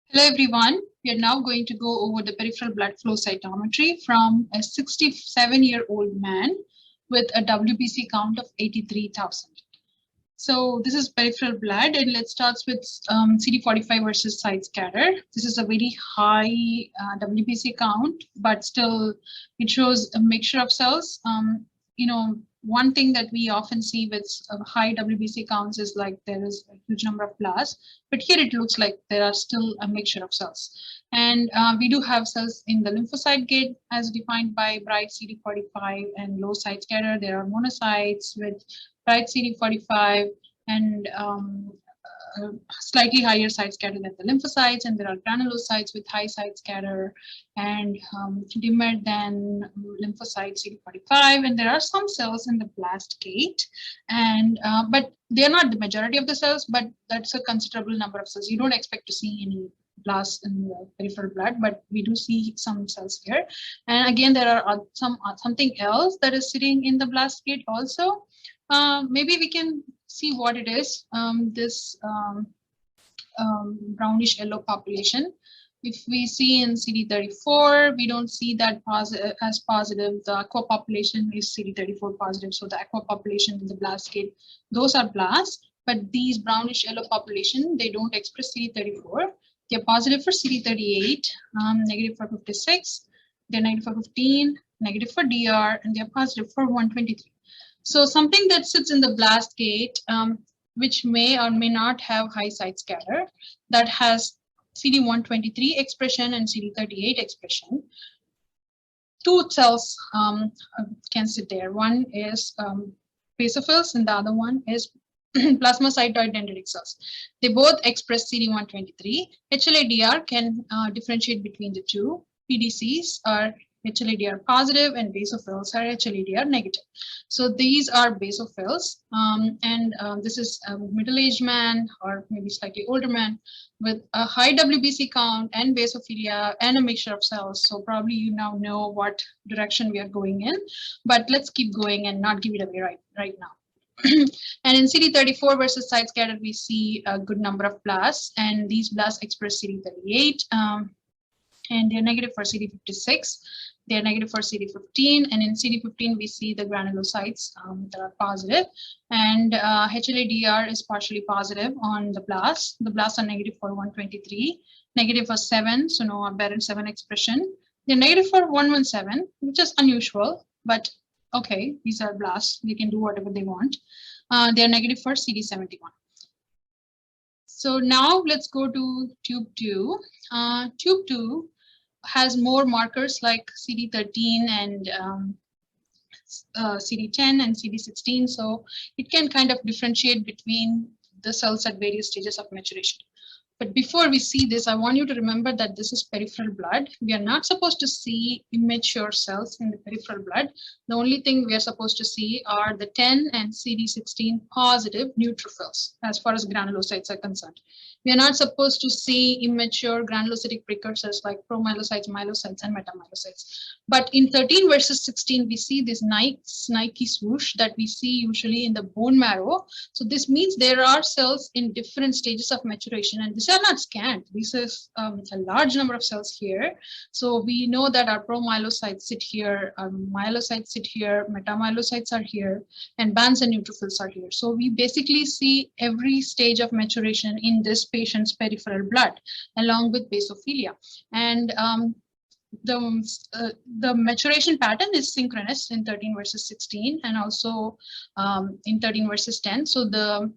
Hello everyone, we are now going to go over the peripheral blood flow cytometry from a 67-year-old man with a WBC count of 83,000. So this is peripheral blood, and let's start with CD45 versus side scatter. This is a very high WBC count, but still it shows a mixture of cells. One thing that we often see with high WBC counts is like there is a huge number of blasts, but here it looks like there are still a mixture of cells. And we do have cells in the lymphocyte gate as defined by bright CD45 and low side scatter. There are monocytes with bright CD45 and slightly higher side scatter than the lymphocytes, and there are granulocytes with high side scatter and dimmer than lymphocyte CD45, and there are some cells in the blast gate, and but they're not the majority of the cells, but that's a considerable number of cells. You don't expect to see any blasts in the peripheral blood, but we do see some cells here. And again, there are something else that is sitting in the blast gate also. Maybe we can see what it is, this brownish yellow population. If we see in CD34, we don't see that as positive. The aqua population is CD34 positive. So the aqua population in the blast gate, those are blasts, but these brownish yellow population, they don't express CD34. They're positive for CD38, negative for 56, they're negative for 15, negative for DR, and they're positive for 123. So something that sits in the blast gate, which may or may not have high side scatter, that has CD123 expression and CD38 expression. Two cells can sit there. One is basophils and the other one is plasmacytoid dendritic cells. They both express CD123. HLA-DR can differentiate between the two. PDCs are HLA-DR positive and basophils are HLA-DR negative. So these are basophils, and this is a middle-aged man or maybe slightly older man with a high WBC count and basophilia and a mixture of cells. So probably you now know what direction we are going in, but let's keep going and not give it away right now. And in CD34 versus side scatter, we see a good number of blasts, and these blasts express CD38, and they're negative for CD56. They're negative for CD15, and in CD15 we see the granulocytes that are positive, and HLA-DR is partially positive on the blasts. The blasts are negative for 123, negative for 7, so no aberrant 7 expression. They're negative for 117, which is unusual, but okay, these are blasts. They can do whatever they want. They're negative for CD71. So now let's go to tube 2. Tube 2 has more markers like CD13 and CD10 and CD16, so it can kind of differentiate between the cells at various stages of maturation. But before we see this, I want you to remember that this is peripheral blood. We are not supposed to see immature cells in the peripheral blood. The only thing we are supposed to see are the 10 and CD16 positive neutrophils as far as granulocytes are concerned. We are not supposed to see immature granulocytic precursors like promyelocytes, myelocytes, and metamyelocytes. But in 13 versus 16, we see this Nike swoosh that we see usually in the bone marrow. So this means there are cells in different stages of maturation, and these are not scant. This is a large number of cells here. So we know that our promyelocytes sit here, our myelocytes sit here, metamyelocytes are here, and bands and neutrophils are here. So we basically see every stage of maturation in this patient's peripheral blood, along with basophilia. And the maturation pattern is synchronous in 13 versus 16 and also in 13 versus 10. So the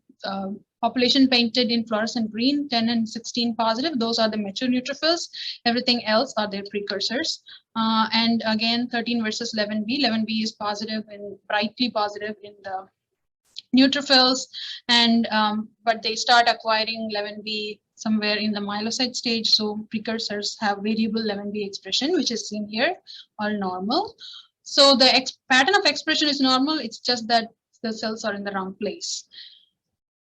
population painted in fluorescent green, 10 and 16 positive, those are the mature neutrophils. Everything else are their precursors. And again, 13 versus 11B. 11B is positive and brightly positive in the neutrophils, and but they start acquiring 11B somewhere in the myelocyte stage. So precursors have variable 11B expression, which is seen here, all normal. So the pattern of expression is normal. It's just that the cells are in the wrong place.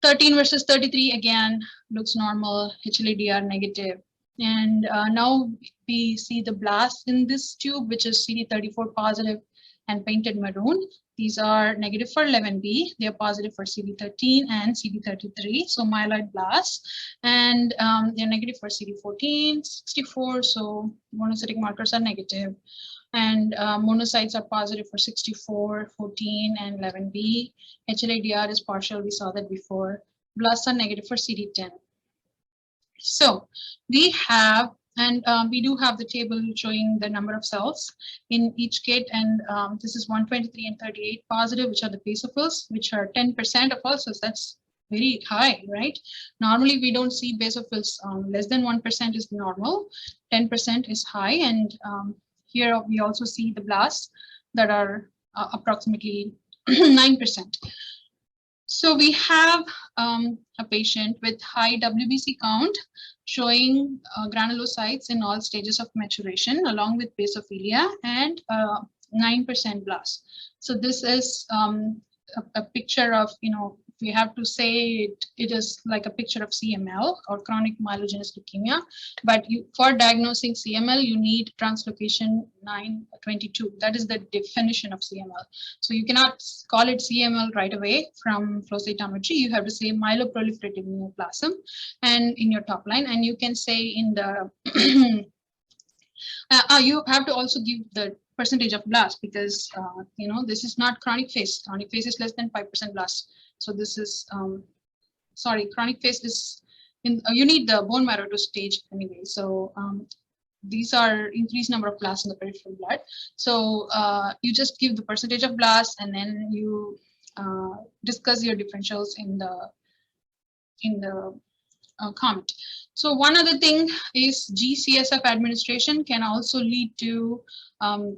13 versus 33 again looks normal, HLA-DR negative. And now we see the blast in this tube, which is CD34 positive and painted maroon. These are negative for 11B. They are positive for CD13 and CD33, so myeloid blasts. And they're negative for CD14, 64, so monocytic markers are negative. And monocytes are positive for 64, 14, and 11B. HLA-DR is partial, we saw that before. Blasts are negative for CD10. So we have, and we do have the table showing the number of cells in each kit, and this is 123 and 38 positive, which are the basophils, which are 10% of all cells. That's very high, right? Normally we don't see basophils, less than 1% is normal, 10% is high, and here we also see the blasts that are approximately 9%. So we have a patient with high WBC count showing granulocytes in all stages of maturation along with basophilia and 9% blast. So this is a picture of, we have to say it is like a picture of CML or chronic myelogenous leukemia. But for diagnosing CML, you need translocation 922. That is the definition of CML. So you cannot call it CML right away from flow cytometry. You have to say myeloproliferative neoplasm and in your top line. And you can say in the, you have to also give the percentage of blast because, this is not chronic phase. Chronic phase is less than 5% blast. So this is, chronic phase is, you need the bone marrow to stage anyway. So these are increased number of blasts in the peripheral blood. So you just give the percentage of blasts and then you discuss your differentials in the comment. So one other thing is G-CSF administration can also lead to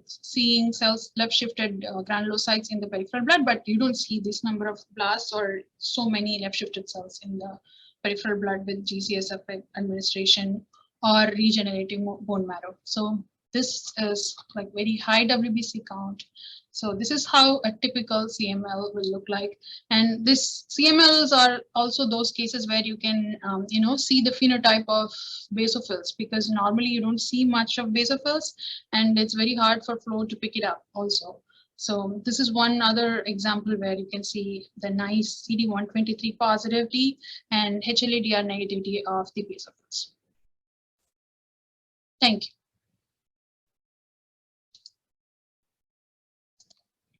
seeing cells left shifted granulocytes in the peripheral blood, but you don't see this number of blasts or so many left shifted cells in the peripheral blood with G-CSF administration or regenerating bone marrow. So this is like very high WBC count. So this is how a typical CML will look like. And this CMLs are also those cases where you can, see the phenotype of basophils because normally you don't see much of basophils and it's very hard for flow to pick it up also. So this is one other example where you can see the nice CD123 positivity and HLA-DR negativity of the basophils. Thank you.